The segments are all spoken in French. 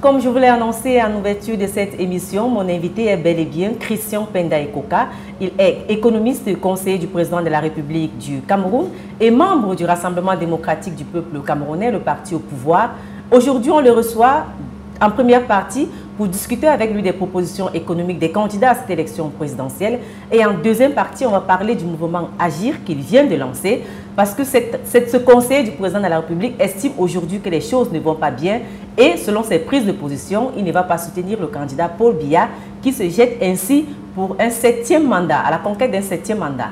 Comme je vous l'ai annoncé en ouverture de cette émission, mon invité est bel et bien Christian Penda Ekoka. Il est économiste et conseiller du président de la République du Cameroun et membre du Rassemblement démocratique du peuple camerounais, le parti au pouvoir. Aujourd'hui, on le reçoit en première partie pour discuter avec lui des propositions économiques des candidats à cette élection présidentielle. Et en deuxième partie, on va parler du mouvement Agir qu'il vient de lancer parce que ce conseiller du président de la République estime aujourd'hui que les choses ne vont pas bien et selon ses prises de position, il ne va pas soutenir le candidat Paul Biya qui se jette ainsi pour un 7e mandat, à la conquête d'un 7e mandat.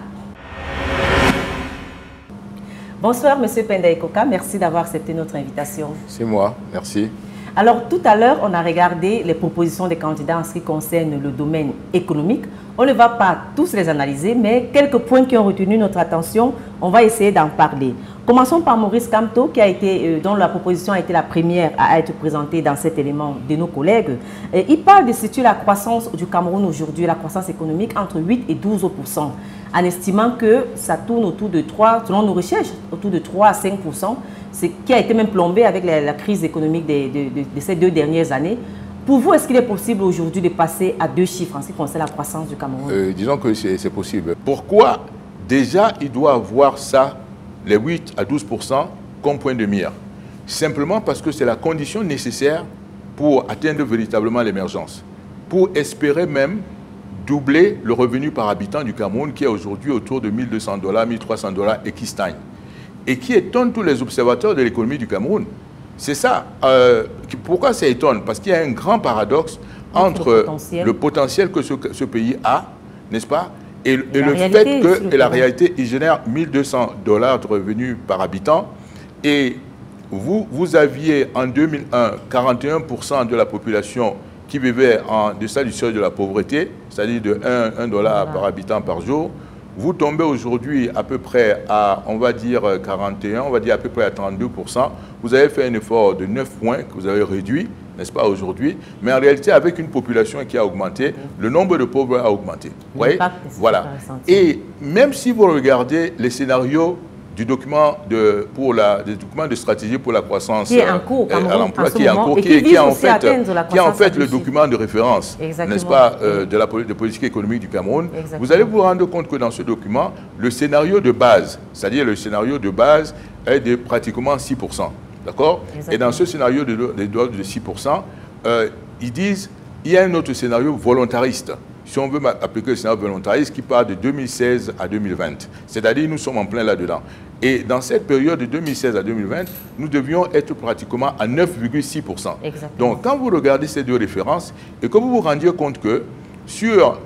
Bonsoir, M. Penda Ekoka. Merci d'avoir accepté notre invitation. C'est moi, merci. Alors, tout à l'heure, on a regardé les propositions des candidats en ce qui concerne le domaine économique. On ne va pas tous les analyser, mais quelques points qui ont retenu notre attention, on va essayer d'en parler. Commençons par Maurice Kamto, dont la proposition a été la première à être présentée dans cet élément de nos collègues. Il parle de situer la croissance du Cameroun aujourd'hui, la croissance économique, entre 8 et 12%, en estimant que ça tourne autour de 3, selon nos recherches, autour de 3 à 5%, ce qui a été même plombé avec la crise économique de ces 2 dernières années. Pour vous, est-ce qu'il est possible aujourd'hui de passer à 2 chiffres en ce qui concerne la croissance du Cameroun? Disons que c'est possible. Pourquoi déjà il doit avoir ça, les 8 à 12% comme point de mire? Simplement parce que c'est la condition nécessaire pour atteindre véritablement l'émergence, pour espérer même doubler le revenu par habitant du Cameroun qui est aujourd'hui autour de 1 200 $, 1 300 $ et qui stagne. Et qui étonne tous les observateurs de l'économie du Cameroun. C'est ça. Pourquoi ça étonne? Parce qu'il y a un grand paradoxe entre le potentiel que ce pays a, n'est-ce pas, et le fait que la réalité, il génère 1 200 $ de revenus par habitant. Et vous aviez en 2001 41% de la population qui vivait en deçà du seuil de la pauvreté, c'est-à-dire de 1 $ par habitant par jour. Vous tombez aujourd'hui à peu près à, on va dire 41, on va dire à peu près à 32%. Vous avez fait un effort de 9 points que vous avez réduit, n'est-ce pas, aujourd'hui. Mais en réalité, avec une population qui a augmenté, le nombre de pauvres a augmenté. Vous voyez? Voilà. Et même si vous regardez les scénarios du document de stratégie pour la croissance qui est en cours, à l'emploi, qui est en cours, qui est en fait le document de référence, n'est-ce pas, de politique économique du Cameroun. Exactement. Vous allez vous rendre compte que dans ce document, le scénario de base, c'est-à-dire le scénario de base est de pratiquement 6%. D'accord? Et dans ce scénario de 6%, ils disent il y a un autre scénario volontariste. Si on veut appliquer le scénario volontariste qui part de 2016 à 2020. C'est-à-dire nous sommes en plein là-dedans. Et dans cette période de 2016 à 2020, nous devions être pratiquement à 9,6%. Donc quand vous regardez ces deux références et que vous vous rendiez compte que sur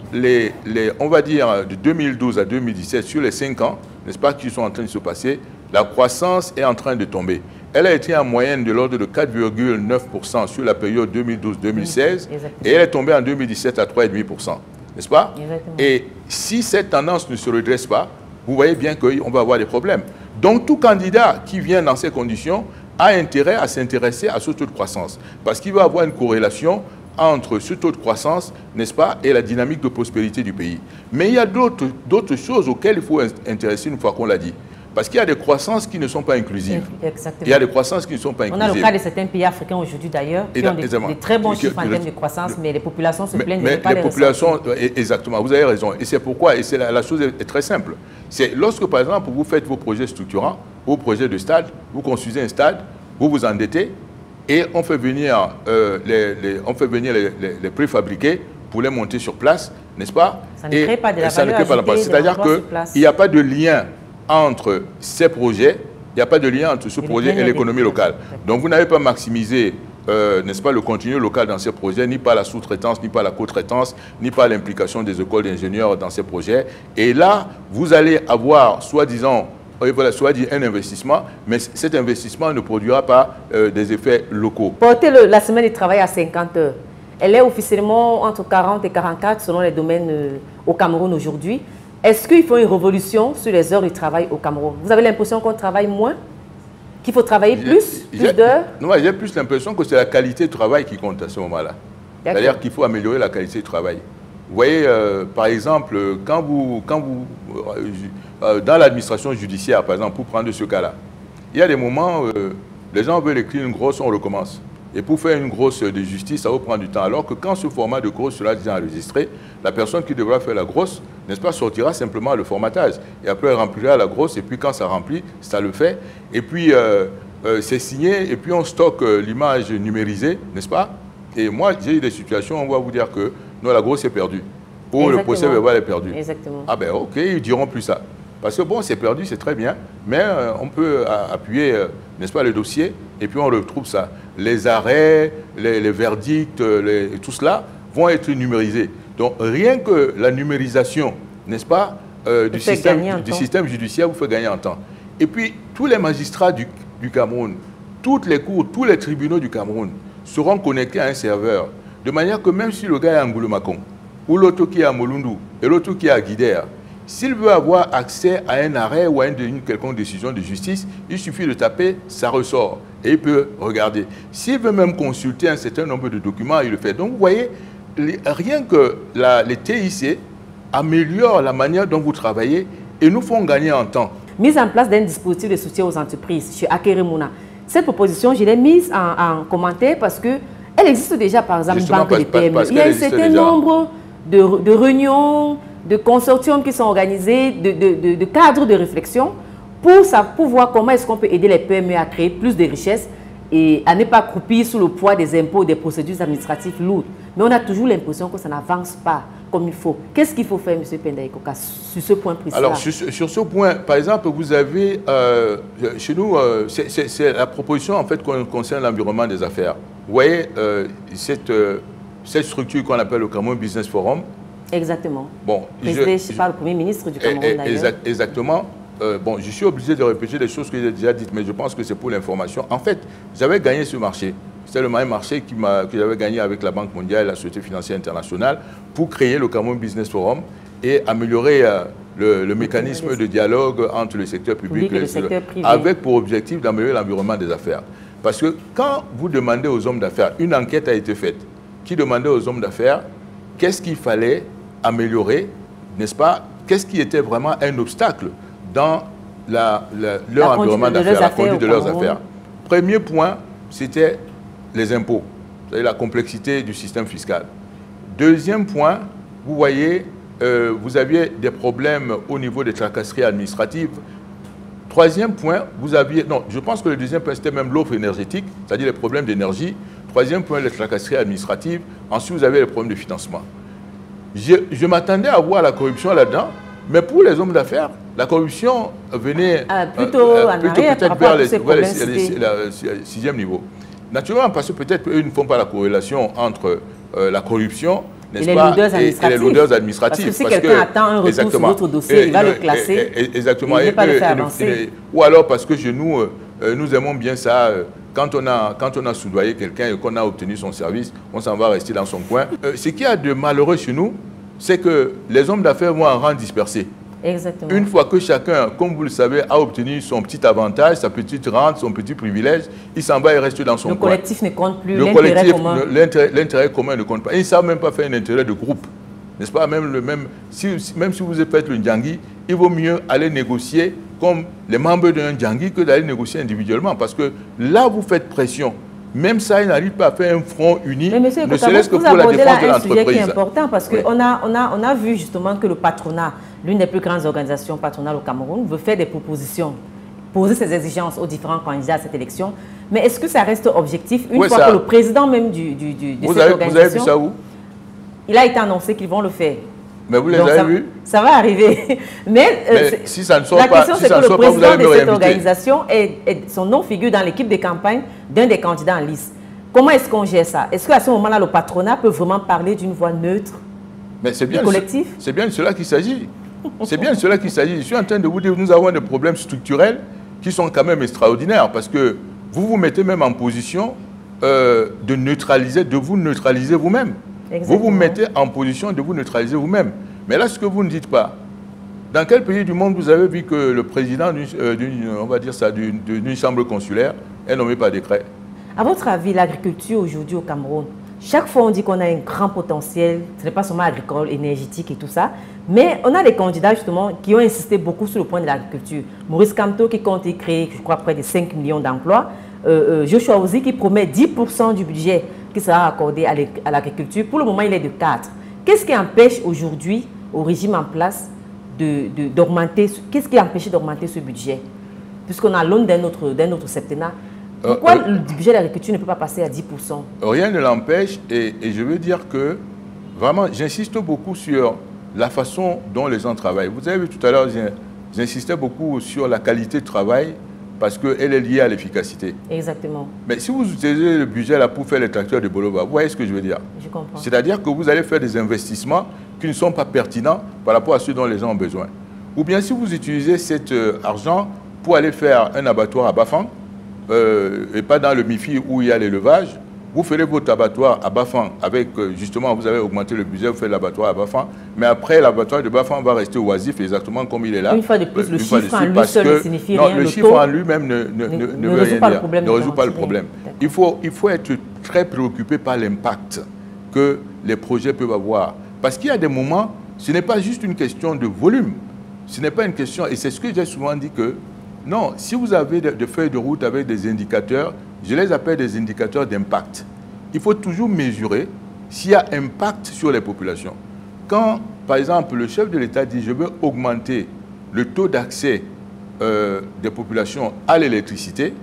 on va dire de 2012 à 2017, sur les 5 ans, n'est-ce pas, qui sont en train de se passer, la croissance est en train de tomber. Elle a été en moyenne de l'ordre de 4,9% sur la période 2012-2016 et elle est tombée en 2017 à 3,5%. N'est-ce pas? Et si cette tendance ne se redresse pas, vous voyez bien qu'on va avoir des problèmes. Donc tout candidat qui vient dans ces conditions a intérêt à s'intéresser à ce taux de croissance parce qu'il va avoir une corrélation entre ce taux de croissance, n'est-ce pas, et la dynamique de prospérité du pays. Mais il y a d'autres choses auxquelles il faut intéresser une fois qu'on l'a dit. Parce qu'il y a des croissances qui ne sont pas inclusives. Exactement. Il y a des croissances qui ne sont pas inclusives. On a le cas de certains pays africains aujourd'hui d'ailleurs qui ont des très bons chiffres en termes de croissance, mais les populations se plaignent de ne pas les ressentir. Exactement, vous avez raison. Et c'est pourquoi, et la chose est très simple. C'est lorsque par exemple vous faites vos projets structurants, vos projets de stade, vous construisez un stade, vous vous endettez et on fait venir les préfabriqués pour les monter sur place, n'est-ce pas? Ça ne crée pas de la valeur ajoutée. C'est-à-dire qu'il n'y a pas de lien entre ces projets, il n'y a pas de lien entre ce projet et l'économie locale. Donc vous n'avez pas maximisé, n'est-ce pas, le contenu local dans ces projets, ni pas la sous-traitance, ni pas la co-traitance, ni pas l'implication des écoles d'ingénieurs dans ces projets. Et là, vous allez avoir, soi-disant, un investissement, mais cet investissement ne produira pas des effets locaux. Porter la semaine de travail à 50 heures, elle est officiellement entre 40 et 44 selon les domaines au Cameroun aujourd'hui. Est-ce qu'il faut une révolution sur les heures de travail au Cameroun? Vous avez l'impression qu'on travaille moins? Qu'il faut travailler plus d'heures? Non, j'ai plus l'impression que c'est la qualité de travail qui compte à ce moment-là. C'est-à-dire qu'il faut améliorer la qualité de travail. Vous voyez, par exemple, dans l'administration judiciaire, par exemple, pour prendre ce cas-là, il y a des moments, les gens veulent écrire une grosse, on recommence. Et pour faire une grosse de justice, ça va prendre du temps. Alors que quand ce format de grosse sera déjà enregistré, la personne qui devra faire la grosse, n'est-ce pas, sortira simplement le formatage. Et après, elle remplira la grosse. Et puis, quand ça remplit, ça le fait. Et puis, c'est signé. Et puis, on stocke l'image numérisée, n'est-ce pas? Et moi, j'ai eu des situations où on va vous dire que non, la grosse est perdue. Ou le procès verbal est perdu. Exactement. Ah ben, ok, ils ne diront plus ça. Parce que bon, c'est perdu, c'est très bien, mais on peut appuyer, n'est-ce pas, le dossier, et puis on retrouve ça. Les arrêts, les verdicts, tout cela vont être numérisés. Donc rien que la numérisation, n'est-ce pas, du système judiciaire vous fait gagner en temps. Et puis tous les magistrats du Cameroun, toutes les cours, tous les tribunaux du Cameroun seront connectés à un serveur, de manière que même si le gars est à Ngouloumakong, ou l'autre qui est à Molundu, et l'autre qui est à Guidère, s'il veut avoir accès à un arrêt ou à une quelconque décision de justice, il suffit de taper, ça ressort. Et il peut regarder. S'il veut même consulter un certain nombre de documents, il le fait. Donc vous voyez, rien que les TIC améliorent la manière dont vous travaillez et nous font gagner en temps. Mise en place d'un dispositif de soutien aux entreprises chez Akeremouna. Cette proposition, je l'ai mise en commentaire parce qu'elle existe déjà, par exemple, une banque des PME. Il y a un certain nombre de réunions, de consortiums qui sont organisés, de cadres de réflexion pour voir comment est-ce qu'on peut aider les PME à créer plus de richesses et à ne pas croupir sous le poids des impôts, des procédures administratives lourdes. Mais on a toujours l'impression que ça n'avance pas comme il faut. Qu'est-ce qu'il faut faire, M. Penda Ikoka, sur ce point précis? Alors, sur ce point, par exemple, vous avez, chez nous, c'est la proposition en fait concerne l'environnement des affaires. Vous voyez, cette structure qu'on appelle le Cameroun Business Forum. J'étais présidé par le Premier ministre du Cameroun d'ailleurs. Exactement. Bon, je suis obligé de répéter des choses que j'ai déjà dites, mais je pense que c'est pour l'information. En fait, j'avais gagné ce marché. C'était le même marché que j'avais gagné avec la Banque mondiale et la Société financière internationale pour créer le Cameroun Business Forum et améliorer le mécanisme de dialogue entre le secteur public et le secteur privé, avec pour objectif d'améliorer l'environnement des affaires. Parce que quand vous demandez aux hommes d'affaires, une enquête a été faite qui demandait aux hommes d'affaires qu'est-ce qu'il fallait améliorer, n'est-ce pas? Qu'est-ce qui était vraiment un obstacle dans leur environnement d'affaires, la conduite de leurs affaires? Premier point, c'était les impôts, c'est-à-dire la complexité du système fiscal. Deuxième point, vous voyez, vous aviez des problèmes au niveau des tracasseries administratives. Troisième point, vous aviez... Non, je pense que le deuxième point, c'était même l'offre énergétique, c'est-à-dire les problèmes d'énergie. Troisième point, les tracasseries administratives. Ensuite, vous avez les problèmes de financement. Je m'attendais à voir la corruption là-dedans, mais pour les hommes d'affaires, la corruption venait peut-être vers le sixième niveau. Naturellement, parce que peut-être eux ne font pas la corrélation entre la corruption, n'est-ce pas, et les lourdeurs administratives. Parce que si quelqu'un attend un retour sur votre dossier, il va le classer. Exactement. Il ne va pas le faire avancer. Ou alors parce que nous aimons bien ça. Quand on a soudoyé quelqu'un et qu'on a obtenu son service, on s'en va rester dans son coin. Ce qu'il y a de malheureux chez nous, c'est que les hommes d'affaires vont en rang dispersé. Exactement. Une fois que chacun, comme vous le savez, a obtenu son petit avantage, sa petite rente, son petit privilège, il s'en va et reste dans son coin. Le collectif ne compte plus, l'intérêt commun. L'intérêt commun ne compte pas. Ils ne savent même pas faire un intérêt de groupe. N'est-ce pas? Même si vous faites le Ndjangi, il vaut mieux aller négocier comme les membres d'un Ndjangi que d'aller négocier individuellement. Parce que là, vous faites pression. Même ça, ils n'arrivent pas à faire un front uni, mais monsieur, ne serait-ce que pour la défense de l'entreprise. C'est un sujet qui est important parce qu'on a vu justement que le patronat, l'une des plus grandes organisations patronales au Cameroun, veut faire des propositions, poser ses exigences aux différents candidats à cette élection. Mais est-ce que ça reste objectif une fois que le président même de cette organisation... Vous avez vu ça où? Il a été annoncé qu'ils vont le faire. Mais vous les avez vus? Ça va arriver. Mais si ça ne sort la pas, question, c'est que le président de cette organisation, son nom figure dans l'équipe de campagne d'un des candidats en liste. Comment est-ce qu'on gère ça? Est-ce qu'à ce moment-là, le patronat peut vraiment parler d'une voix neutre? Mais c'est bien collectif? C'est bien de cela qu'il s'agit. C'est bien de cela qu'il s'agit. Je suis en train de vous dire que nous avons des problèmes structurels qui sont quand même extraordinaires parce que vous vous mettez même en position de vous neutraliser vous-même. Vous vous mettez en position de vous neutraliser vous-même. Mais là, ce que vous ne dites pas, dans quel pays du monde vous avez vu que le président d'une chambre consulaire est nommé par décret? À votre avis, l'agriculture aujourd'hui au Cameroun, chaque fois on dit qu'on a un grand potentiel, ce n'est pas seulement agricole, énergétique et tout ça, mais on a des candidats justement qui ont insisté beaucoup sur le point de l'agriculture. Maurice Kamto qui compte créer, je crois, près de 5 millions d'emplois. Joshua Ozi qui promet 10% du budget qui sera accordé à l'agriculture. Pour le moment, il est de 4. Qu'est-ce qui empêche aujourd'hui au régime en place d'augmenter, qu'est-ce qui a empêché d'augmenter ce budget? Puisqu'on a l'aune d'un autre septennat. Pourquoi le budget de l'agriculture ne peut pas passer à 10%? Rien ne l'empêche et je veux dire que vraiment, j'insiste beaucoup sur la façon dont les gens travaillent. Vous avez vu tout à l'heure, j'insistais beaucoup sur la qualité de travail parce qu'elle est liée à l'efficacité. Exactement. Mais si vous utilisez le budget là pour faire les tracteurs de Boloba, vous voyez ce que je veux dire? Je comprends. C'est-à-dire que vous allez faire des investissements qui ne sont pas pertinents par rapport à ceux dont les gens ont besoin. Ou bien si vous utilisez cet argent pour aller faire un abattoir à Bafang, et pas dans le MIFI où il y a l'élevage, vous ferez votre abattoir à Bafang avec, justement, vous avez augmenté le budget, vous faites l'abattoir à Bafang, mais après, l'abattoir de Bafang va rester oisif exactement comme il est là. Une fois de plus, le chiffre en lui seul ne signifie rien. Non, le chiffre en lui-même ne veut rien dire, ne résout pas le problème. Il faut être très préoccupé par l'impact que les projets peuvent avoir. Parce qu'il y a des moments, ce n'est pas juste une question de volume, ce n'est pas une question, et c'est ce que j'ai souvent dit que, non, si vous avez des feuilles de route avec des indicateurs, je les appelle des indicateurs d'impact. Il faut toujours mesurer s'il y a impact sur les populations. Quand, par exemple, le chef de l'État dit « je veux augmenter le taux d'accès des populations à l'électricité »,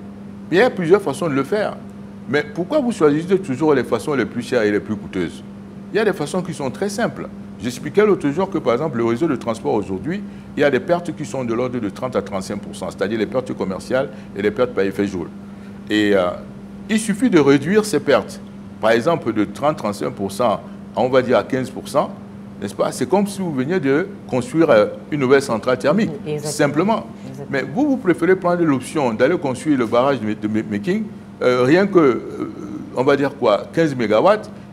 il y a plusieurs façons de le faire. Mais pourquoi vous choisissez toujours les façons les plus chères et les plus coûteuses? Il y a des façons qui sont très simples. J'expliquais l'autre jour que, par exemple, le réseau de transport aujourd'hui, il y a des pertes qui sont de l'ordre de 30 à 35%, c'est-à-dire les pertes commerciales et les pertes par effet joule. Et il suffit de réduire ces pertes, par exemple de 30-35% à, on va dire, à 15%, n'est-ce pas? C'est comme si vous veniez de construire une nouvelle centrale thermique, simplement. Mais vous préférez prendre l'option d'aller construire le barrage de Meking, rien que, on va dire quoi, 15 MW,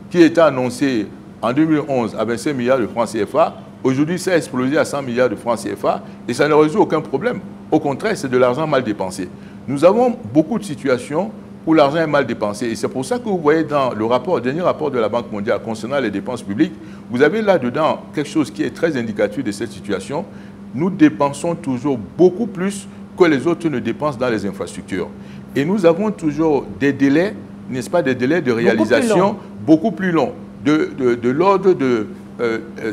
qui était annoncé en 2011 à 25 milliards de francs CFA. Aujourd'hui, ça a explosé à 100 milliards de francs CFA et ça ne résout aucun problème. Au contraire, c'est de l'argent mal dépensé. Nous avons beaucoup de situations où l'argent est mal dépensé. Et c'est pour ça que vous voyez dans le dernier rapport de la Banque mondiale concernant les dépenses publiques, vous avez là-dedans quelque chose qui est très indicatif de cette situation. Nous dépensons toujours beaucoup plus que les autres ne dépensent dans les infrastructures. Et nous avons toujours des délais, n'est-ce pas, des délais de réalisation beaucoup plus longs. De l'ordre de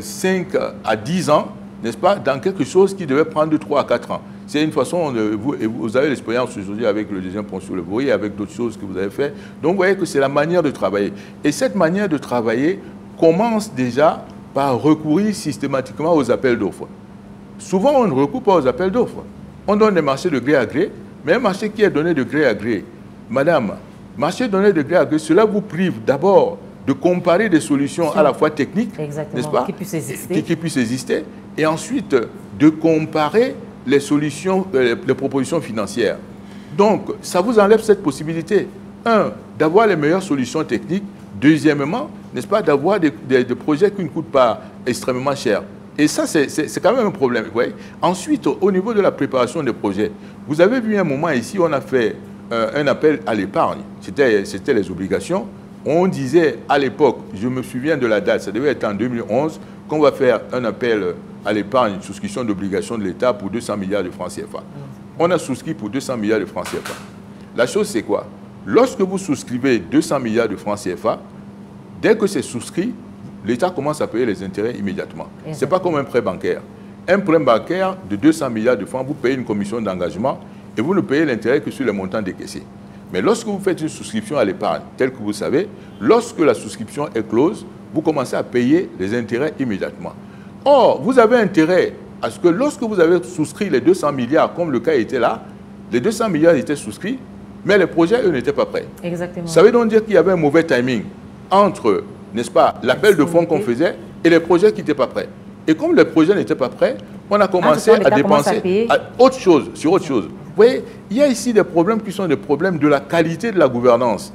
5 à 10 ans, n'est-ce pas, dans quelque chose qui devait prendre de 3 à 4 ans. C'est une façon, vous avez l'expérience aujourd'hui avec le deuxième pont sur le bruit, avec d'autres choses que vous avez fait. Donc vous voyez que c'est la manière de travailler. Et cette manière de travailler commence déjà par recourir systématiquement aux appels d'offres. Souvent, on ne recourt pas aux appels d'offres. On donne des marchés de gré à gré, mais un marché qui est donné de gré à gré, madame, marché donné de gré à gré, cela vous prive d'abord de comparer des solutions à la fois techniques, n'est-ce pas, qui puissent exister, et ensuite de comparer les solutions, les propositions financières. Donc, ça vous enlève cette possibilité. Un, d'avoir les meilleures solutions techniques. Deuxièmement, n'est-ce pas, d'avoir des projets qui ne coûtent pas extrêmement cher. Et ça, c'est quand même un problème. Vous voyez. Ensuite, au niveau de la préparation des projets, vous avez vu un moment ici, on a fait un appel à l'épargne. C'était les obligations. On disait à l'époque, je me souviens de la date, ça devait être en 2011, qu'on va faire un appel à l'épargne, souscription d'obligations de l'État pour 200 milliards de francs CFA. On a souscrit pour 200 milliards de francs CFA. La chose, c'est quoi? Lorsque vous souscrivez 200 milliards de francs CFA, dès que c'est souscrit, l'État commence à payer les intérêts immédiatement. Ce n'est pas comme un prêt bancaire. Un prêt bancaire de 200 milliards de francs, vous payez une commission d'engagement et vous ne payez l'intérêt que sur les montants décaissés. Mais lorsque vous faites une souscription à l'épargne, tel que vous savez, lorsque la souscription est close, vous commencez à payer les intérêts immédiatement. Or, vous avez intérêt à ce que lorsque vous avez souscrit les 200 milliards, comme le cas était là, les 200 milliards étaient souscrits, mais les projets, eux, n'étaient pas prêts. Exactement. Ça veut donc dire qu'il y avait un mauvais timing entre, n'est-ce pas, l'appel de fonds qu'on faisait et les projets qui n'étaient pas prêts. Et comme les projets n'étaient pas prêts, on a commencé à dépenser autre chose, sur autre chose. Vous voyez, il y a ici des problèmes qui sont des problèmes de la qualité de la gouvernance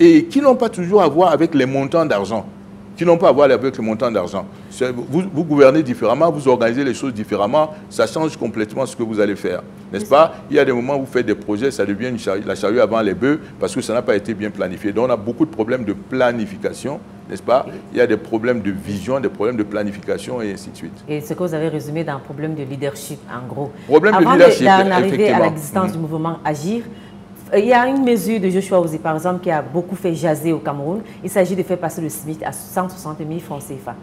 et qui n'ont pas toujours à voir avec les montants d'argent. Qui n'ont pas à voir avec les montants d'argent. Vous gouvernez différemment, vous organisez les choses différemment, ça change complètement ce que vous allez faire. N'est-ce pas? Il y a des moments où vous faites des projets, ça devient la charrue avant les bœufs parce que ça n'a pas été bien planifié. Donc on a beaucoup de problèmes de planification, n'est-ce pas? Il y a des problèmes de vision, des problèmes de planification et ainsi de suite. Et ce que vous avez résumé dans un problème de leadership, en gros. Problème de leadership, Avant d'arriver à l'existence du mouvement Agir, il y a une mesure de Joshua Ozee, par exemple, qui a beaucoup fait jaser au Cameroun. Il s'agit de faire passer le SMIC à 160 000 francs CFA.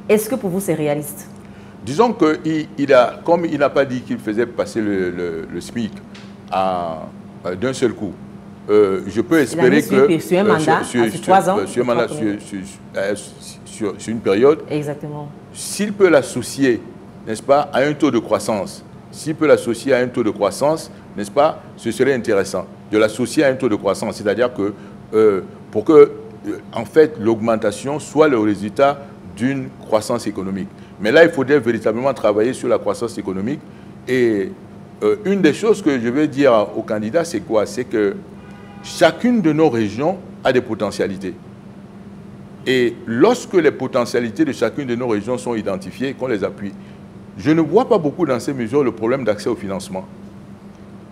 Est-ce que pour vous, c'est réaliste? Disons que comme il n'a pas dit qu'il faisait passer le SMIC d'un seul coup, je peux espérer que sur un mandat, sur 3 ans, sur une période, exactement. S'il peut l'associer, n'est-ce pas, à un taux de croissance, n'est-ce pas, ce serait intéressant de l'associer à un taux de croissance, c'est-à-dire que pour que, en fait, l'augmentation soit le résultat d'une croissance économique. Mais là, il faudrait véritablement travailler sur la croissance économique. Et une des choses que je vais dire aux candidats, c'est quoi? C'est que chacune de nos régions a des potentialités. Et lorsque les potentialités de chacune de nos régions sont identifiées, qu'on les appuie, je ne vois pas beaucoup dans ces mesures le problème d'accès au financement.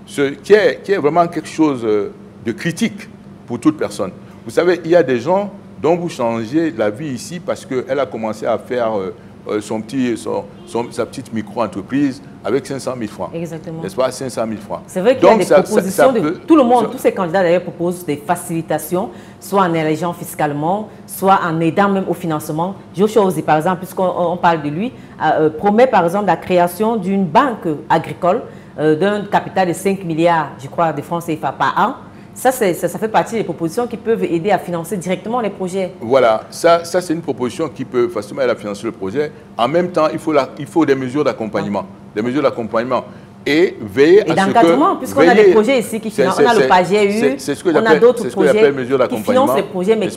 Ce qui est vraiment quelque chose de critique pour toute personne. Vous savez, il y a des gens dont vous changez la vie ici parce qu'elle a commencé à faire sa petite micro-entreprise avec 500 000 francs. Exactement. N'est-ce pas? 500 000 francs. C'est vrai qu'il y a des propositions de tout le monde. Tous ces candidats d'ailleurs proposent des facilitations, soit en allégeant fiscalement, soit en aidant même au financement. Joshua Ozee, par exemple, puisqu'on parle de lui, promet par exemple la création d'une banque agricole d'un capital de 5 milliards, je crois, de francs CFA par an. Ça fait partie des propositions qui peuvent aider à financer directement les projets. Voilà, ça c'est une proposition qui peut facilement aider à financer le projet. En même temps, il faut des mesures d'accompagnement. Des mesures d'accompagnement. Et veiller à ce que... Et d'encadrement, puisqu'on a des projets ici qui financent. On a le PAGEU, on a d'autres projets qui financent les projets, mais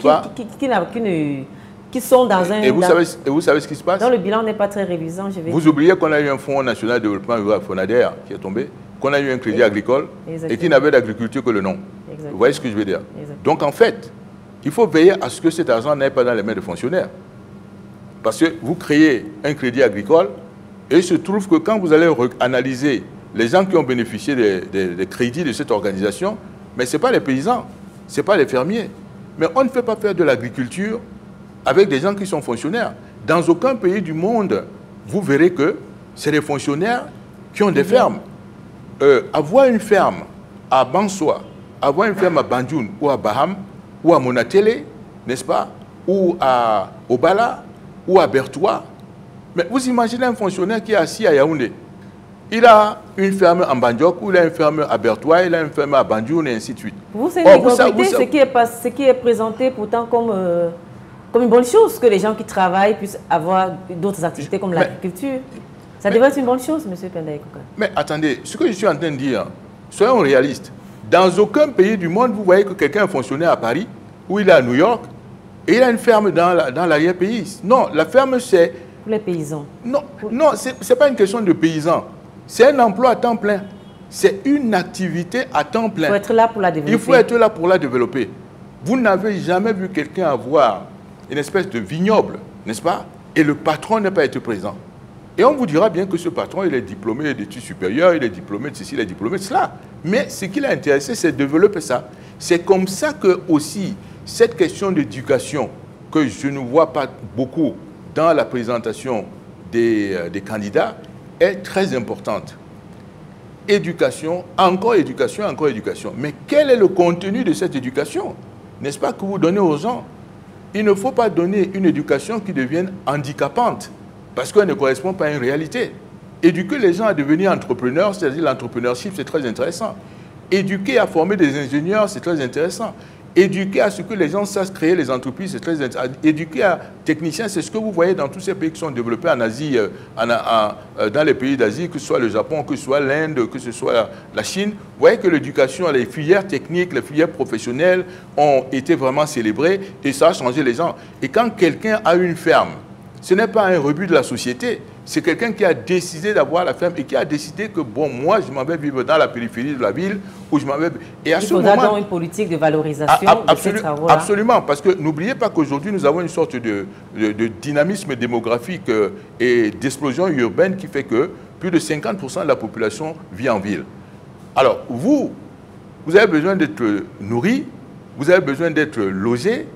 qui sont dans un... Et vous savez ce qui se passe? Dans le bilan n'est pas très révisant, je vais dire. Vous oubliez qu'on a eu un Fonds national de développement rural, FONADER, qui est tombé, qu'on a eu un crédit agricole et qui n'avait d'agriculture que le nom. Exactement. Vous voyez ce que je veux dire? Exactement. Donc en fait, il faut veiller à ce que cet argent n'aille pas dans les mains des fonctionnaires. Parce que vous créez un crédit agricole et il se trouve que quand vous allez analyser les gens qui ont bénéficié des crédits de cette organisation, mais ce n'est pas les paysans, ce n'est pas les fermiers. Mais on ne fait pas faire de l'agriculture avec des gens qui sont fonctionnaires. Dans aucun pays du monde, vous verrez que c'est les fonctionnaires qui ont des fermes. Avoir une ferme à Bansoa, avoir une ferme à Bandjoun ou à Baham ou à Monatele, n'est-ce pas, ou à Obala ou à Bertois. Mais vous imaginez un fonctionnaire qui est assis à Yaoundé. Il a une ferme en Bandjok, ou il a une ferme à Bertois, il a une ferme à Bandjoun et ainsi de suite. Vous, c'est ce qui est présenté pourtant comme une bonne chose, que les gens qui travaillent puissent avoir d'autres activités comme l'agriculture. Ça devrait être une bonne chose, M. Penda Ikoka. Mais attendez, ce que je suis en train de dire, soyons réalistes. Dans aucun pays du monde, vous voyez que quelqu'un est fonctionnaire à Paris, ou il est à New York, et il a une ferme dans l'arrière-pays. Non, la ferme, c'est... Pour les paysans. Non, ce n'est pas une question de paysans. C'est un emploi à temps plein. C'est une activité à temps plein. Il faut être là pour la développer. Il faut être là pour la développer. Vous n'avez jamais vu quelqu'un avoir une espèce de vignoble, n'est-ce pas? Et le patron n'a pas été présent. Et on vous dira bien que ce patron, il est diplômé d'études supérieures, il est diplômé de ceci, il est diplômé de cela. Mais ce qui l'a intéressé, c'est de développer ça. C'est comme ça que aussi, cette question d'éducation, que je ne vois pas beaucoup dans la présentation des candidats, est très importante. Éducation, encore éducation, encore éducation. Mais quel est le contenu de cette éducation? N'est-ce pas que vous donnez aux gens? Il ne faut pas donner une éducation qui devienne handicapante, parce qu'elle ne correspond pas à une réalité. Éduquer les gens à devenir entrepreneurs, c'est-à-dire l'entrepreneurship, c'est très intéressant. Éduquer à former des ingénieurs, c'est très intéressant. Éduquer à ce que les gens sachent créer les entreprises, c'est très intéressant. Éduquer à techniciens, c'est ce que vous voyez dans tous ces pays qui sont développés en Asie, dans les pays d'Asie, que ce soit le Japon, que ce soit l'Inde, que ce soit la Chine. Vous voyez que l'éducation, les filières techniques, les filières professionnelles ont été vraiment célébrées et ça a changé les gens. Et quand quelqu'un a une ferme, ce n'est pas un rebut de la société. C'est quelqu'un qui a décidé d'avoir la ferme et qui a décidé que, bon, moi, je m'en vais vivre dans la périphérie de la ville où je m'en vais... Et à ce moment, donc une politique de valorisation de ces travaux-là. Absolument, parce que n'oubliez pas qu'aujourd'hui, nous avons une sorte de dynamisme démographique et d'explosion urbaine qui fait que plus de 50% de la population vit en ville. Alors, vous avez besoin d'être nourri, vous avez besoin d'être logé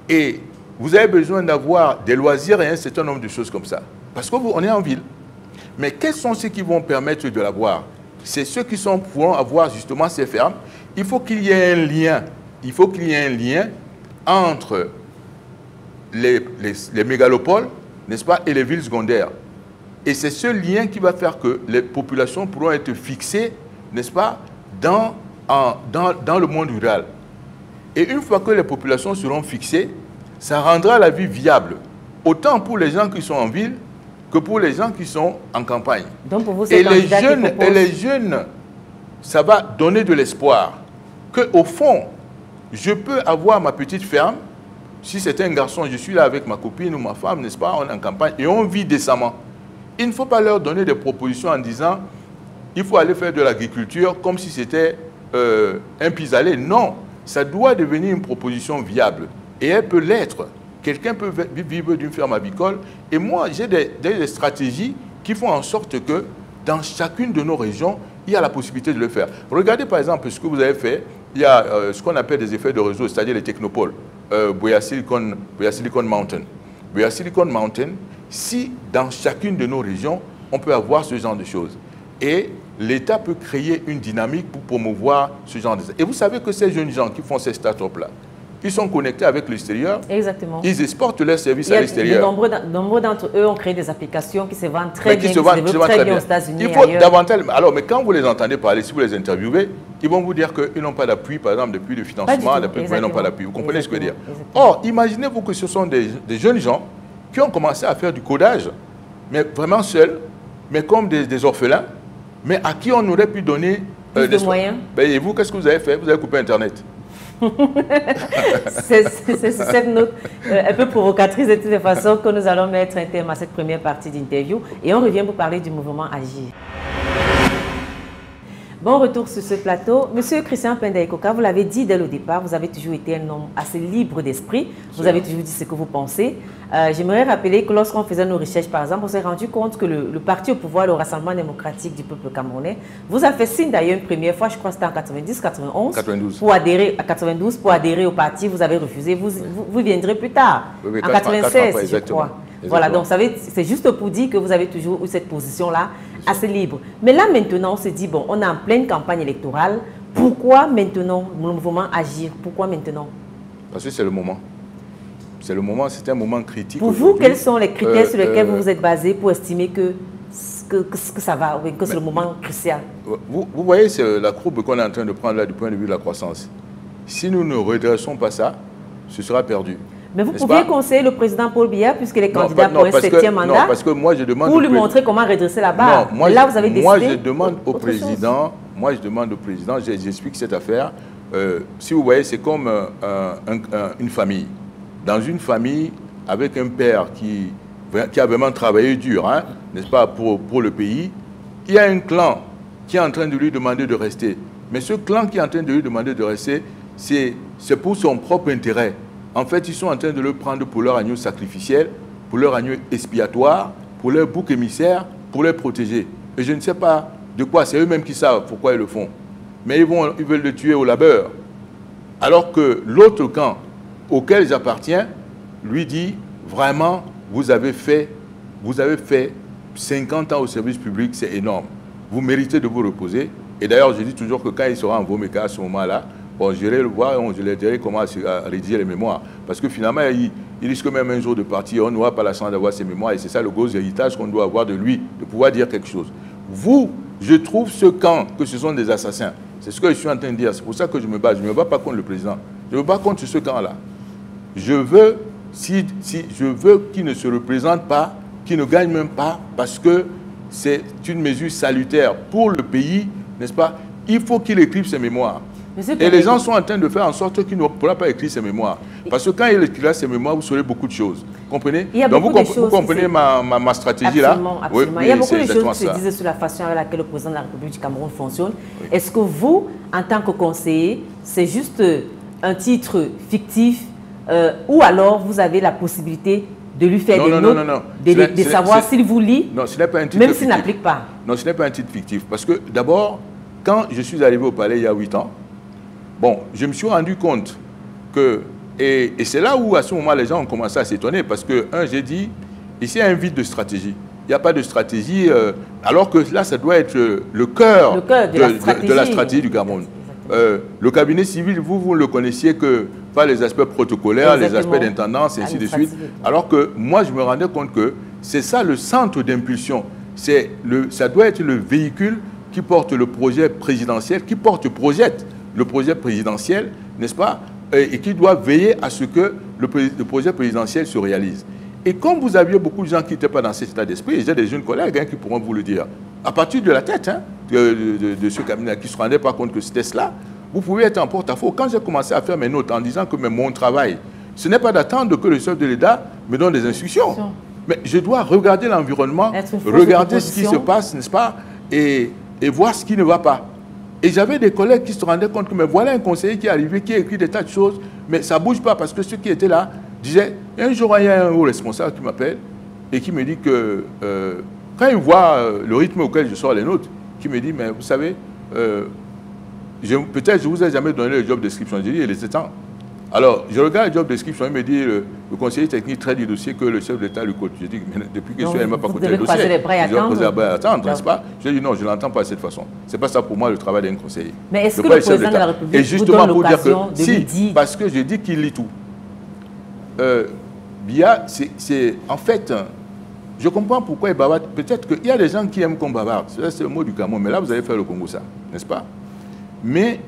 et vous avez besoin d'avoir des loisirs et un certain nombre de choses comme ça. Parce qu'on est en ville. Mais quels sont ceux qui vont permettre de l'avoir? C'est ceux qui pourront avoir justement ces fermes il faut qu'il y ait un lien. Il faut qu'il y ait un lien entre les mégalopoles, n'est-ce pas, et les villes secondaires. Et c'est ce lien qui va faire que les populations pourront être fixées, n'est-ce pas, dans le monde rural. Et une fois que les populations seront fixées, ça rendra la vie viable, autant pour les gens qui sont en ville que pour les gens qui sont en campagne. Donc pour vous, c'est les jeunes, ça va donner de l'espoir qu'au fond, je peux avoir ma petite ferme. Si c'est un garçon, je suis là avec ma copine ou ma femme, n'est-ce pas, on est en campagne et on vit décemment. Il ne faut pas leur donner des propositions en disant il faut aller faire de l'agriculture comme si c'était un pis-aller. Non, ça doit devenir une proposition viable. Et elle peut l'être. Quelqu'un peut vivre d'une ferme avicole. Et moi, j'ai des stratégies qui font en sorte que dans chacune de nos régions, il y a la possibilité de le faire. Regardez par exemple ce que vous avez fait. Il y a ce qu'on appelle des effets de réseau, c'est-à-dire les technopoles. Buea Silicon Mountain. Buea Silicon Mountain, si dans chacune de nos régions, on peut avoir ce genre de choses. Et l'État peut créer une dynamique pour promouvoir ce genre de choses. Et vous savez que ces jeunes gens qui font ces startups-là, ils sont connectés avec l'extérieur. Exactement. Ils exportent leurs services à l'extérieur. Nombreux d'entre eux ont créé des applications qui se vendent très bien, qui se développent très bien aux États-Unis. Il faut davantage. Alors, mais quand vous les entendez parler, si vous les interviewez, ils vont vous dire qu'ils n'ont pas d'appui, par exemple, depuis le financement, ils n'ont pas d'appui. Vous comprenez ce que je veux dire? Or, imaginez-vous que ce sont des jeunes gens qui ont commencé à faire du codage, mais vraiment seuls, mais comme des orphelins, mais à qui on aurait pu donner des moyens. Et vous, qu'est-ce que vous avez fait? Vous avez coupé Internet. C'est cette note un peu provocatrice de toutes les façons que nous allons mettre un terme à cette première partie d'interview et on revient pour parler du mouvement Agir. Bon retour sur ce plateau. Monsieur Christian Penda Ikoka, vous l'avez dit dès le départ, vous avez toujours été un homme assez libre d'esprit. Vous avez toujours dit ce que vous pensez. J'aimerais rappeler que lorsqu'on faisait nos recherches, par exemple, on s'est rendu compte que le parti au pouvoir, le Rassemblement démocratique du peuple camerounais, vous a fait signe d'ailleurs une première fois, je crois que c'était en 90, 91, 92. Pour adhérer à 92, pour adhérer au parti, vous avez refusé. Vous viendrez plus tard, oui, en 96, je crois. Voilà, donc c'est juste pour dire que vous avez toujours eu cette position-là assez libre. Mais là, maintenant, on se dit, bon, on est en pleine campagne électorale. Pourquoi maintenant le mouvement Agir? Pourquoi maintenant? Parce que c'est le moment. C'est le moment, c'est un moment critique. Pour vous, quels sont les critères sur lesquels vous vous êtes basé pour estimer que ça va, que c'est le moment crucial? Vous voyez, c'est la courbe qu'on est en train de prendre là du point de vue de la croissance. Si nous ne redressons pas ça, ce sera perdu. Mais vous pouviez conseiller le président Paul Biya, puisqu'il est candidat pour un 7e mandat, non, parce que moi, je demande pour lui montrer comment redresser la barre. Non, là, vous avez décidé. Moi, je demande au président, j'explique cette affaire. Si vous voyez, c'est comme une famille. Dans une famille, avec un père qui a vraiment travaillé dur, hein, n'est-ce pas, pour le pays, il y a un clan qui est en train de lui demander de rester. Mais ce clan qui est en train de lui demander de rester, c'est pour son propre intérêt. En fait, ils sont en train de le prendre pour leur agneau sacrificiel, pour leur agneau expiatoire, pour leur bouc émissaire, pour les protéger. Et je ne sais pas de quoi, c'est eux-mêmes qui savent pourquoi ils le font. Mais ils veulent le tuer au labeur. Alors que l'autre camp auquel j'appartiens, lui dit, vraiment, vous avez fait 50 ans au service public, c'est énorme. Vous méritez de vous reposer. Et d'ailleurs, je dis toujours que quand il sera en Vomeka à ce moment-là, bon, j'irai le voir et je lui dirai comment rédiger les mémoires. Parce que finalement, il risque même un jour de partir. On n'aura pas la chance d'avoir ses mémoires. Et c'est ça le gros héritage qu'on doit avoir de lui, de pouvoir dire quelque chose. Vous, je trouve ce camp que ce sont des assassins. C'est ce que je suis en train de dire. C'est pour ça que je me bats. Je ne me bats pas contre le président. Je me bats contre ce camp-là. Je veux, je veux qu'il ne se représente pas, qu'il ne gagne même pas, parce que c'est une mesure salutaire pour le pays, n'est-ce pas? Il faut qu'il écrive ses mémoires. Et les gens sont en train de faire en sorte qu'il ne pourra pas écrire ses mémoires. Parce que quand il écrira ses mémoires, vous saurez beaucoup de choses. Comprenez? Donc vous comprenez ma stratégie là? Absolument. Oui, il y a beaucoup de choses qui se disent sur la façon avec laquelle le président de la République du Cameroun fonctionne. Oui. Est-ce que vous, en tant que conseiller, c'est juste un titre fictif ou alors vous avez la possibilité de lui faire des notes, de savoir s'il vous lit, non, ce n'est pas un titre même s'il n'applique pas? Non, ce n'est pas un titre fictif. Parce que d'abord, quand je suis arrivé au palais il y a 8 ans, bon, je me suis rendu compte que, et c'est là où à ce moment les gens ont commencé à s'étonner, parce que, j'ai dit, ici il y a un vide de stratégie. Il n'y a pas de stratégie, alors que là, ça doit être le cœur de la stratégie du Cameroun. le cabinet civil, vous le connaissiez que par les aspects protocolaires, les aspects d'intendance, et ainsi de suite. Alors que moi, je me rendais compte que c'est ça le centre d'impulsion. Ça doit être le véhicule qui porte le projet présidentiel, projette le projet présidentiel, n'est-ce pas, et qui doit veiller à ce que le projet présidentiel se réalise. Et comme vous aviez beaucoup de gens qui n'étaient pas dans cet état d'esprit, j'ai des jeunes collègues qui pourront vous le dire, à partir de la tête de ce cabinet qui ne se rendaient pas compte que c'était cela, vous pouvez être en porte-à-faux. Quand j'ai commencé à faire mes notes en disant que mon travail, ce n'est pas d'attendre que le chef de l'État me donne des instructions, mais je dois regarder l'environnement, regarder ce qui se passe, n'est-ce pas, et voir ce qui ne va pas. Et j'avais des collègues qui se rendaient compte que mais voilà un conseiller qui est arrivé, qui a écrit des tas de choses, mais ça ne bouge pas parce que ceux qui étaient là disaient, un jour il y a un haut responsable qui m'appelle et qui me dit que quand il voit le rythme auquel je sors les notes, qui me dit, mais vous savez, peut-être je ne vous ai jamais donné le job description. J'ai dit, il était temps. Alors, je regarde le job description, il me dit, le conseiller technique traite du dossier que le chef de l'État lui cote. Je dis, mais depuis que je suis, elle ne m'a pas coté le dossier. Je dois poser les bras à attendre, n'est-ce pas? Je dis, non, je ne l'entends pas de cette façon. Ce n'est pas ça pour moi le travail d'un conseiller. Mais est-ce que le président de la République vous donne l'occasion de lui dire... Parce que je dis qu'il lit tout. Biya, c'est en fait... Je comprends pourquoi il bavarde. Peut-être qu'il y a des gens qui aiment qu'on bavarde. C'est le mot du Cameroun. Mais là, vous allez faire le Congo, ça, n'est-ce pas? Mais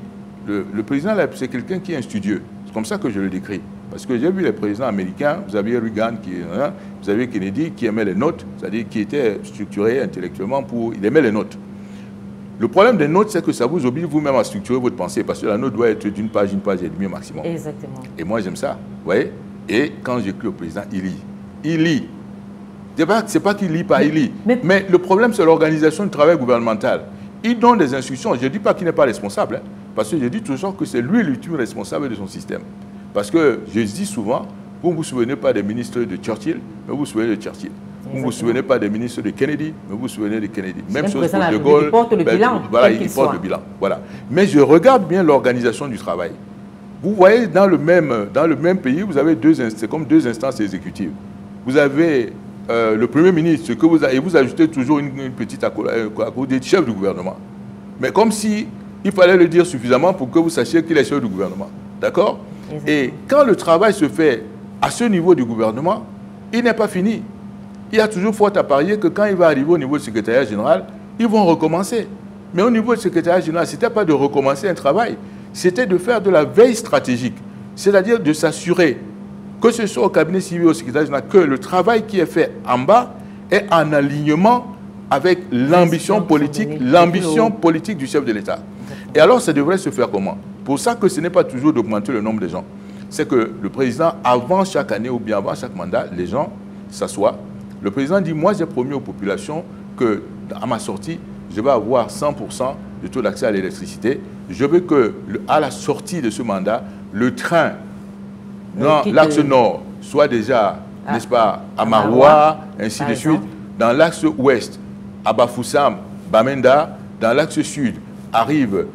le président, c'est quelqu'un qui est un studieux. C'est comme ça que je le décris. Parce que j'ai vu les présidents américains, vous aviez Reagan, vous avez Kennedy qui aimait les notes, c'est-à-dire qui était structuré intellectuellement il aimait les notes. Le problème des notes, c'est que ça vous oblige vous-même à structurer votre pensée, parce que la note doit être d'une page et demie au maximum. Exactement. Et moi, j'aime ça, vous voyez. Et quand j'écris au président, il lit. Il lit. C'est pas qu'il lit pas, il lit. Mais le problème, c'est l'organisation du travail gouvernemental. Il donne des instructions. Je ne dis pas qu'il n'est pas responsable, parce que je dis toujours que c'est lui l'ultime responsable de son système. Parce que je dis souvent, vous ne vous souvenez pas des ministres de Churchill, mais vous vous souvenez de Churchill. Vous ne vous souvenez pas des ministres de Kennedy, mais vous vous souvenez de Kennedy. Même chose pour De Gaulle. Il porte le bilan. Voilà, il porte le bilan. Voilà. Mais je regarde bien l'organisation du travail. Vous voyez, dans le même pays, vous avez c'est comme deux instances exécutives. Vous avez le Premier ministre, et vous ajoutez toujours une petite à côté du chef du gouvernement. Mais comme si il fallait le dire suffisamment pour que vous sachiez qu'il est chef du gouvernement. D'accord? Et quand le travail se fait à ce niveau du gouvernement, il n'est pas fini. Il y a toujours fort à parier que quand il va arriver au niveau du secrétariat général, ils vont recommencer. Mais au niveau du secrétariat général, ce n'était pas de recommencer un travail, c'était de faire de la veille stratégique. C'est-à-dire de s'assurer, que ce soit au cabinet civil ou au secrétariat général, que le travail qui est fait en bas est en alignement avec l'ambition politique du chef de l'État. Et alors, ça devrait se faire comment? Pour ça que ce n'est pas toujours d'augmenter le nombre de gens. C'est que le président, avant chaque année ou bien avant chaque mandat, les gens s'assoient. Le président dit, moi j'ai promis aux populations que à ma sortie, je vais avoir 100% de taux d'accès à l'électricité. Je veux que, à la sortie de ce mandat, le train dans l'axe nord soit déjà, n'est-ce pas, à Maroua, ainsi de suite. Dans l'axe ouest, à Bafoussam, Bamenda. Dans l'axe sud, arrive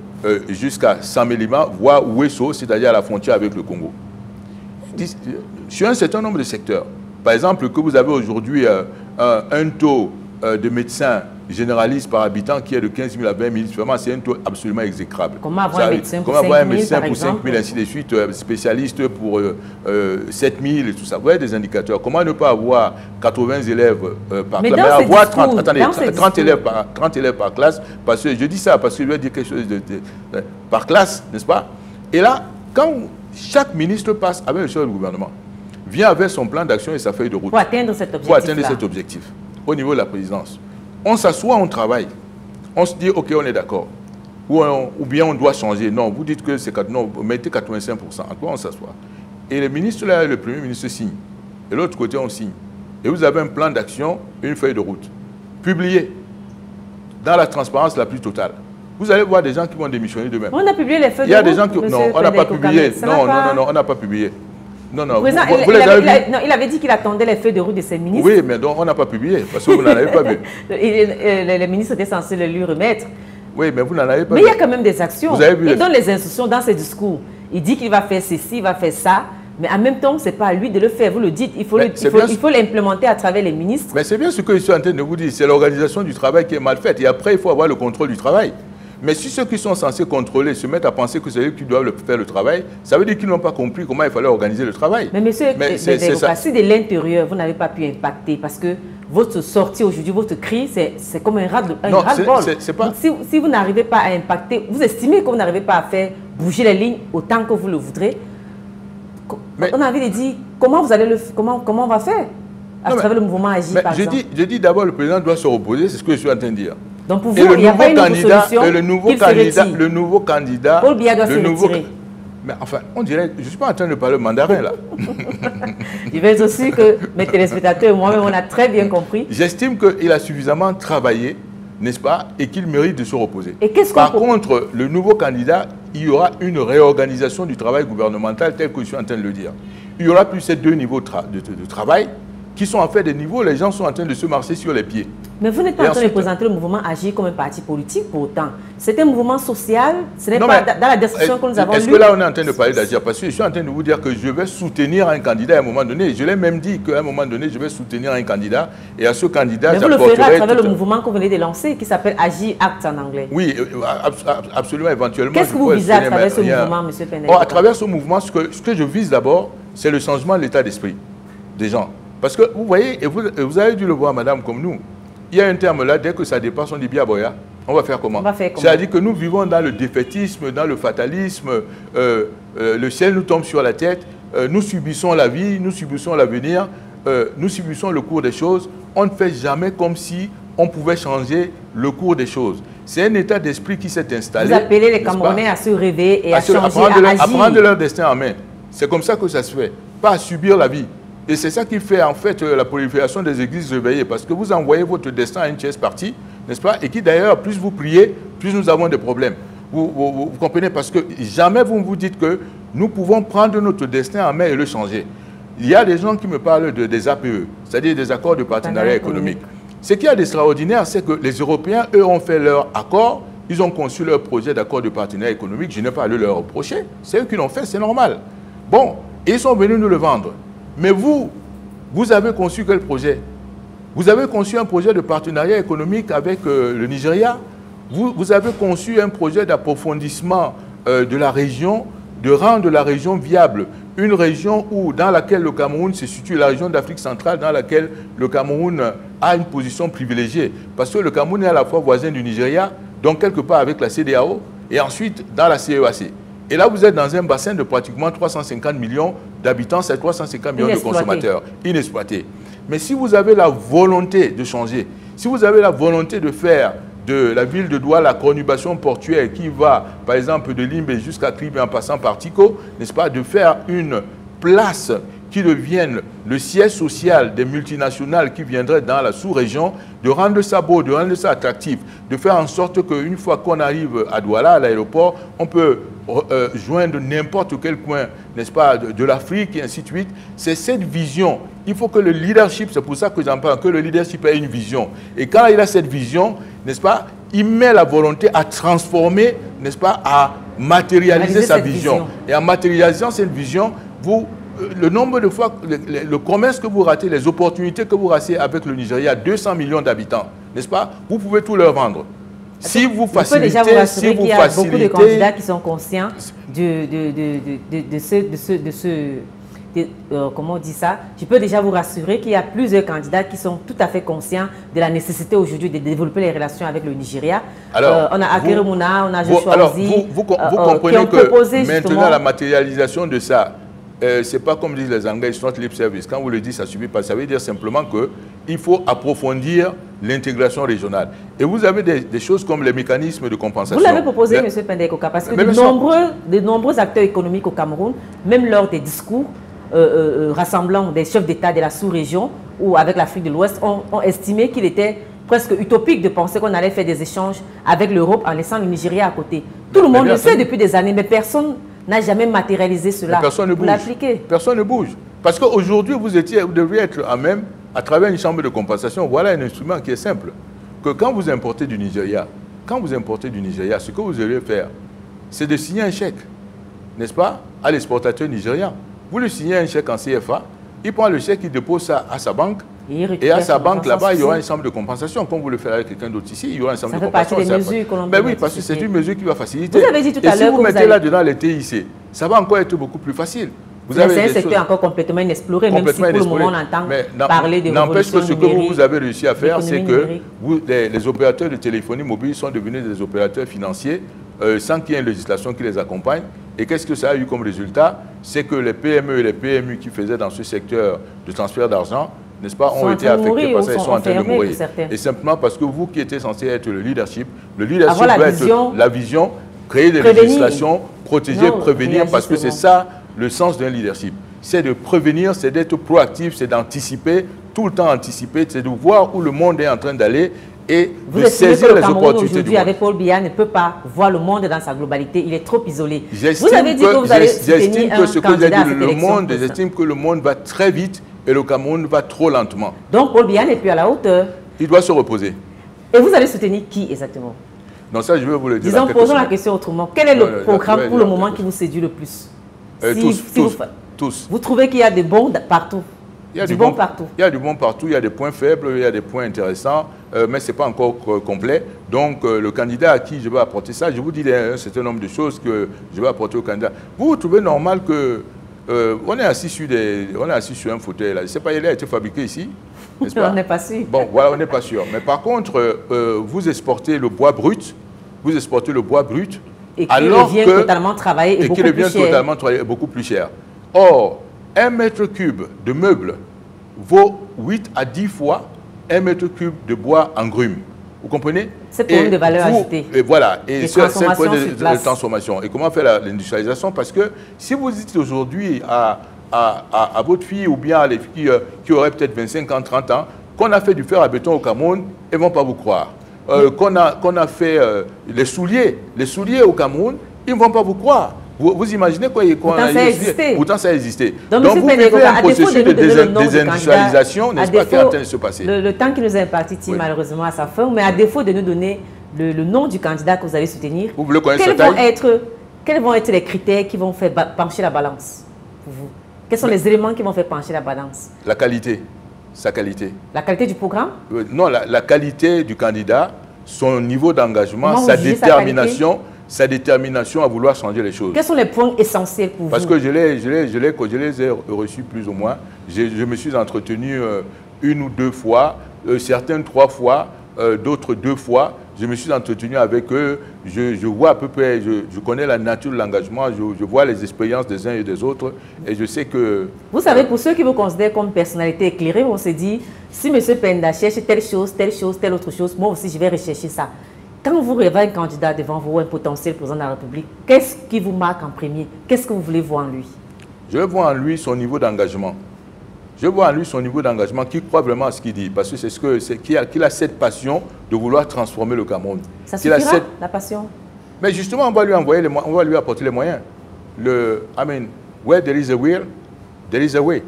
jusqu'à Samelima, voire Ouesso, c'est-à-dire à la frontière avec le Congo. Sur un certain nombre de secteurs, par exemple, que vous avez aujourd'hui un taux de médecins généralistes par habitant qui est de 15 000 à 20 000, vraiment c'est un taux absolument exécrable. Comment avoir un médecin pour 5 000, ainsi de suite, spécialistes pour 7 000 et tout ça. Vous voyez des indicateurs. Comment ne pas avoir 80 élèves par classe, mais avoir 30 élèves par classe, parce que je dis ça parce que je vais dire quelque chose par classe, n'est-ce pas? Et là, quand chaque ministre passe avec le chef du gouvernement, vient avec son plan d'action et sa feuille de route. Pour atteindre cet objectif. Au niveau de la présidence. On s'assoit, on travaille. On se dit, OK, on est d'accord. Ou bien on doit changer. Non, vous dites que c'est... Non, vous mettez 85%. À quoi on s'assoit? Et le ministre, là, le Premier ministre signe. Et de l'autre côté, on signe. Et vous avez un plan d'action, une feuille de route. Publié dans la transparence la plus totale. Vous allez voir des gens qui vont démissionner demain. On a publié les feuilles de route. Il y a des gens qui... Non, on n'a pas publié. Non, on n'a pas publié. Non, non, il avait dit qu'il attendait les feuilles de route de ses ministres. Oui, mais donc on n'a pas publié, parce que vous n'en avez pas vu. Les ministres étaient censés le lui remettre. Oui, mais vous n'en avez pas vu. Mais il y a quand même des actions. Vous avez vu il donne les instructions dans ses discours. Il dit qu'il va faire ceci, il va faire ça. Mais en même temps, ce n'est pas à lui de le faire. Vous le dites, il faut l'implémenter à travers les ministres. Mais c'est bien ce que je suis en train de vous dire. C'est l'organisation du travail qui est mal faite. Et après, il faut avoir le contrôle du travail. Mais si ceux qui sont censés contrôler se mettent à penser que c'est eux qui doivent faire le travail, ça veut dire qu'ils n'ont pas compris comment il fallait organiser le travail. Mais monsieur, si de l'intérieur, vous n'avez pas pu impacter, parce que votre sortie aujourd'hui, votre cri, c'est comme un ras-le-bol. Si vous n'arrivez pas à impacter, vous estimez que vous n'arrivez pas à faire bouger les lignes autant que vous le voudrez, on a envie de dire, comment on va faire à travers le mouvement Agir, par exemple? Je dis d'abord, le président doit se reposer, c'est ce que je suis en train de dire. Donc pour vous, il n'y a pas une autre solution. Le nouveau candidat, Paul Biya doit se retirer. Mais enfin, on dirait, je ne suis pas en train de parler mandarin là. Je vais aussi que mes téléspectateurs et moi-même, on a très bien compris. J'estime qu'il a suffisamment travaillé, n'est-ce pas, et qu'il mérite de se reposer. Par contre, le nouveau candidat, il y aura une réorganisation du travail gouvernemental tel que je suis en train de le dire. Il y aura plus ces deux niveaux de travail qui sont en fait des niveaux, les gens sont en train de se marcher sur les pieds. Mais vous n'êtes pas en train de présenter le mouvement Agir comme un parti politique pour autant. C'est un mouvement social, ce n'est pas dans la description que nous avons lue. Est-ce que là on est en train de parler d'Agir? Parce que je suis en train de vous dire que je vais soutenir un candidat à un moment donné. Je l'ai même dit qu'à un moment donné, je vais soutenir un candidat et à ce candidat, mais vous le ferez à travers le mouvement que vous venez de lancer qui s'appelle Agir Act en anglais. Oui, absolument, éventuellement. Qu'est-ce que vous visez à travers ce mouvement, M. Pendai? À travers ce mouvement, ce que je vise d'abord, c'est le changement de l'état d'esprit des gens. Parce que vous voyez, et vous avez dû le voir, madame, comme nous, il y a un terme là, dès que ça dépasse, on dit biaboya. On va faire comment? C'est-à-dire que nous vivons dans le défaitisme, dans le fatalisme, le ciel nous tombe sur la tête, nous subissons la vie, nous subissons l'avenir, nous subissons le cours des choses. On ne fait jamais comme si on pouvait changer le cours des choses. C'est un état d'esprit qui s'est installé. Vous appelez les Camerounais à se réveiller et à changer, à prendre leur destin en main. C'est comme ça que ça se fait, pas à subir la vie. Et c'est ça qui fait en fait la prolifération des églises réveillées, parce que vous envoyez votre destin à une tierce partie, n'est-ce pas? Et qui d'ailleurs, plus vous priez, plus nous avons des problèmes. Vous comprenez? Parce que jamais vous vous dites que nous pouvons prendre notre destin en main et le changer. Il y a des gens qui me parlent des APE, c'est-à-dire des accords de partenariat économique. Ce qui est d'extraordinaire, c'est que les Européens, eux, ont fait leur accord, ils ont conçu leur projet d'accord de partenariat économique, je n'ai pas à le leur reprocher, c'est eux qui l'ont fait, c'est normal. Bon, ils sont venus nous le vendre. Mais vous avez conçu quel projet? Vous avez conçu un projet de partenariat économique avec le Nigeria. Vous avez conçu un projet d'approfondissement de la région, de rendre la région viable. Une région dans laquelle le Cameroun se situe, la région d'Afrique centrale, dans laquelle le Cameroun a une position privilégiée. Parce que le Cameroun est à la fois voisin du Nigeria, donc quelque part avec la CEDEAO, et ensuite dans la CEAC. Et là, vous êtes dans un bassin de pratiquement 350 millions d'habitants, c'est 350 millions de consommateurs inexploités. Mais si vous avez la volonté de changer, si vous avez la volonté de faire de la ville de Douala la conurbation portuaire qui va, par exemple, de Limbe jusqu'à Kribi en passant par Tico, n'est-ce pas, de faire une place qui devienne le siège social des multinationales qui viendraient dans la sous-région, de rendre ça beau, de rendre ça attractif, de faire en sorte qu'une fois qu'on arrive à Douala, à l'aéroport, on peut joindre n'importe quel coin, n'est-ce pas, de l'Afrique et ainsi de suite. C'est cette vision. Il faut que le leadership, c'est pour ça que j'en parle, que le leadership ait une vision. Et quand il a cette vision, n'est-ce pas, il met la volonté à transformer, n'est-ce pas, à matérialiser sa vision. Et en matérialisant cette vision, le nombre de fois, le commerce que vous ratez, les opportunités que vous ratez avec le Nigeria, 200 millions d'habitants, n'est-ce pas, vous pouvez tout leur vendre. Si vous facilitez, déjà vous rassurer qu'il y a beaucoup de candidats qui sont conscients comment on dit ça? Je peux déjà vous rassurer qu'il y a plusieurs candidats qui sont tout à fait conscients de la nécessité aujourd'hui de développer les relations avec le Nigeria. Alors, on a Aguero Mouna, on a Joshua Ozi, vous comprenez que maintenant la matérialisation de ça, c'est pas comme disent les Anglais, it's not lip service. Quand vous le dites, ça ne suffit pas. Ça veut dire simplement qu'il faut approfondir l'intégration régionale. Et vous avez des choses comme les mécanismes de compensation. Vous l'avez proposé, M. Pendai Koka, parce que de nombreux acteurs économiques au Cameroun, même lors des discours rassemblant des chefs d'État de la sous-région ou avec l'Afrique de l'Ouest, ont estimé qu'il était presque utopique de penser qu'on allait faire des échanges avec l'Europe en laissant le Nigeria à côté. Tout le monde le sait depuis des années, mais personne n'a jamais matérialisé cela. Personne ne bouge. Personne ne bouge. Parce qu'aujourd'hui, vous devriez être à même, à travers une chambre de compensation, voilà un instrument qui est simple. Que quand vous importez du Nigeria, ce que vous devez faire, c'est de signer un chèque, n'est-ce pas, à l'exportateur nigérian. Vous lui signez un chèque en CFA, il prend le chèque, il dépose ça à sa banque, Et à sa banque là-bas, il y aura un ensemble de compensation. Comme vous le faites avec quelqu'un d'autre ici, il y aura un ensemble de compensation. Ça fait partie des mesures que l'on peut. Oui, parce que c'est une mesure qui va faciliter. Vous avez dit tout à l'heure que si vous mettez là-dedans les TIC, ça va encore être beaucoup plus facile. C'est un secteur encore complètement inexploré, même si pour le moment on entend parler de révolution numérique. N'empêche que ce que vous avez réussi à faire, c'est que les opérateurs de téléphonie mobile sont devenus des opérateurs financiers sans qu'il y ait une législation qui les accompagne. Et qu'est-ce que ça a eu comme résultat? C'est que les PME et les PMU qui faisaient dans ce secteur de transfert d'argent, n'est-ce pas, ont été affectés par ça, ils sont en train de mourir. Et simplement parce que vous qui étiez censé être le leadership doit être la vision, créer des législations, protéger, prévenir, parce que c'est ça le sens d'un leadership. C'est de prévenir, c'est d'être proactif, c'est d'anticiper, tout le temps anticiper, c'est de voir où le monde est en train d'aller et de saisir les opportunités. Aujourd'hui, avec Paul Biya, ne peut pas voir le monde dans sa globalité. Il est trop isolé. Vous avez dit que vous allez soutenir un candidat à cette élection. J'estime que le monde va très vite et le Cameroun va trop lentement. Donc Paul Biya n'est plus à la hauteur. Il doit se reposer. Et vous allez soutenir qui exactement? Non, ça je vais vous le dire. Disons, posons la question autrement. Quel est le programme pour le moment qui vous séduit le plus? Tous. Vous trouvez qu'il y a des bons partout? Il y a du bon partout. Il y a du bon partout, il y a des points faibles, il y a des points intéressants, mais ce n'est pas encore complet. Donc, le candidat à qui je vais apporter ça, je vous dis un certain nombre de choses que je vais apporter au candidat. Vous trouvez normal que... on est assis sur un fauteuil là. Je ne sais pas, il a été fabriqué ici. On n'est pas sûr. Bon, voilà, on n'est pas sûr. Mais par contre, vous exportez le bois brut. Vous exportez le bois brut. Et qui devient totalement travaillé et beaucoup plus cher. Or, 1 mètre cube de meubles vaut 8 à 10 fois 1 mètre cube de bois en grume. Vous comprenez? C'est pour une de valeur ajoutée. Et voilà. Et c'est un point de transformation. Et comment faire l'industrialisation? Parce que si vous dites aujourd'hui à votre fille ou bien à les filles qui auraient peut-être 25 ans, 30 ans, qu'on a fait du fer à béton au Cameroun, elles ne vont pas vous croire. Qu'on a fait les souliers au Cameroun, ils ne vont pas vous croire. Vous imaginez quoi? Pourtant, ça a existé. Donc vous vivez un processus de désindustrialisation, n'est-ce pas, qui est en train de se passer. Le temps qui nous est imparti tire malheureusement à sa fin, mais à défaut de nous donner le nom du candidat que vous allez soutenir, vous voulez connaître quels vont être les critères qui vont faire pencher la balance pour vous? Quels sont les éléments qui vont faire pencher la balance? La qualité. Sa qualité. La qualité du programme? Non, la qualité du candidat, son niveau d'engagement, sa détermination à vouloir changer les choses. Quels sont les points essentiels pour vous? Parce que je les ai reçus plus ou moins. Je me suis entretenu 1 ou 2 fois, certains 3 fois, d'autres 2 fois. Je me suis entretenu avec eux, je vois à peu près, je connais la nature de l'engagement, je vois les expériences des uns et des autres et je sais que... Vous savez, pour ceux qui vous considèrent comme personnalité éclairée, on se dit, si M. Penda cherche telle chose, telle autre chose, moi aussi je vais rechercher ça. Quand vous rêvez un candidat devant vous, un potentiel président de la République, qu'est-ce qui vous marque en premier? Qu'est-ce que vous voulez voir en lui? Je veux voir en lui son niveau d'engagement. Je vois en lui son niveau d'engagement, qui croit vraiment à ce qu'il dit, parce que c'est qu'il a cette passion de vouloir transformer le Cameroun. Ça suffira, la passion? Mais justement, on va lui apporter les moyens. Where there is a will, there is a way.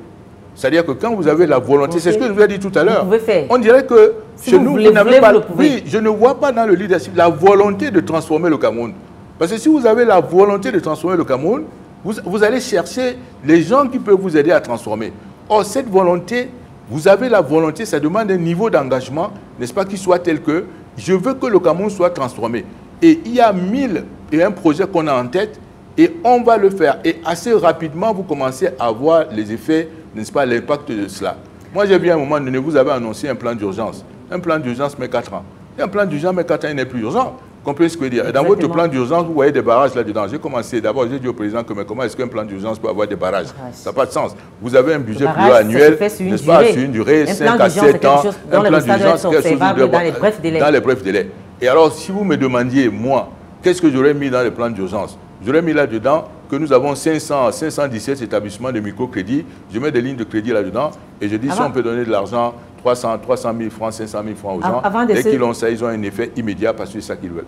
C'est-à-dire que quand vous avez la volonté, c'est ce que je vous ai dit tout à l'heure, on dirait que chez nous, vous n'avez pas... Oui, je ne vois pas dans le leadership la volonté de transformer le Cameroun. Parce que si vous avez la volonté de transformer le Cameroun, vous allez chercher les gens qui peuvent vous aider à transformer. Or, cette volonté, vous avez la volonté, ça demande un niveau d'engagement, n'est-ce pas, qui soit tel que je veux que le Cameroun soit transformé. Et il y a 1001 projets qu'on a en tête et on va le faire. Et assez rapidement, vous commencez à voir les effets, n'est-ce pas, l'impact de cela. Moi, j'ai vu à un moment donné, vous avez annoncé un plan d'urgence. Un plan d'urgence, mais 4 ans. Et un plan d'urgence, mais 4 ans, il n'est plus urgent. Comprenez ce que je veux dire. Et dans votre plan d'urgence, vous voyez des barrages là-dedans. J'ai commencé, d'abord, j'ai dit au président que mais comment est-ce qu'un plan d'urgence peut avoir des barrages? Ça n'a pas de sens. Vous avez un budget pluriannuel, n'est-ce pas, sur une durée, 5 à 7 ans. Un plan d'urgence, quelque chose dans les brefs délais. Et alors, si vous me demandiez, moi, qu'est-ce que j'aurais mis dans les plans d'urgence? J'aurais mis là-dedans que nous avons 517 établissements de microcrédit. Je mets des lignes de crédit là-dedans et je dis si on peut donner de l'argent, 300 000 francs, 500 000 francs aux gens, dès qu'ils ont ça, ils ont un effet immédiat parce que c'est ça qu'ils veulent.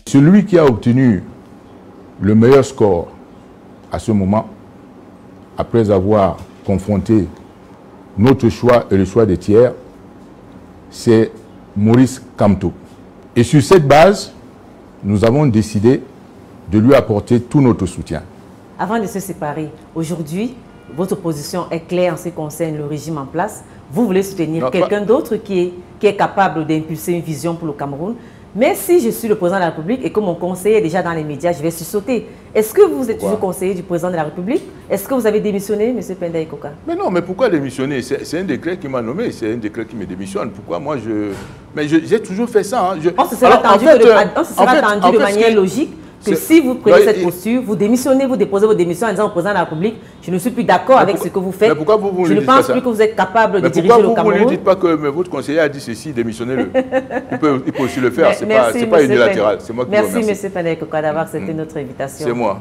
Celui qui a obtenu le meilleur score à ce moment, après avoir confronté notre choix et le choix des tiers, c'est Maurice Kamto. Et sur cette base, nous avons décidé de lui apporter tout notre soutien. Avant de se séparer, aujourd'hui, votre position est claire en ce qui concerne le régime en place. Vous voulez soutenir quelqu'un d'autre qui est capable d'impulser une vision pour le Cameroun. Mais si je suis le président de la République et que mon conseiller est déjà dans les médias, je vais sursauter. Est-ce que vous êtes toujours conseiller du président de la République? Est-ce que vous avez démissionné, M. Penda Ikoka? Mais non, mais pourquoi démissionner? C'est un décret qui m'a nommé, c'est un décret qui me démissionne. Pourquoi moi je... Mais j'ai toujours fait ça. Hein. On se sera attendu de manière logique que si vous prenez cette posture, vous démissionnez, vous déposez vos démissions en disant au président de la République, je ne suis plus d'accord avec ce que vous faites. Mais pourquoi vous je ne pense plus que vous êtes capable de diriger le Cameroun. Pourquoi vous ne dites pas que votre conseiller a dit ceci, démissionnez-le? Il peut aussi le faire, ce n'est pas unilatéral. Merci M. Penda Ikoka d'avoir accepté notre invitation. C'est moi.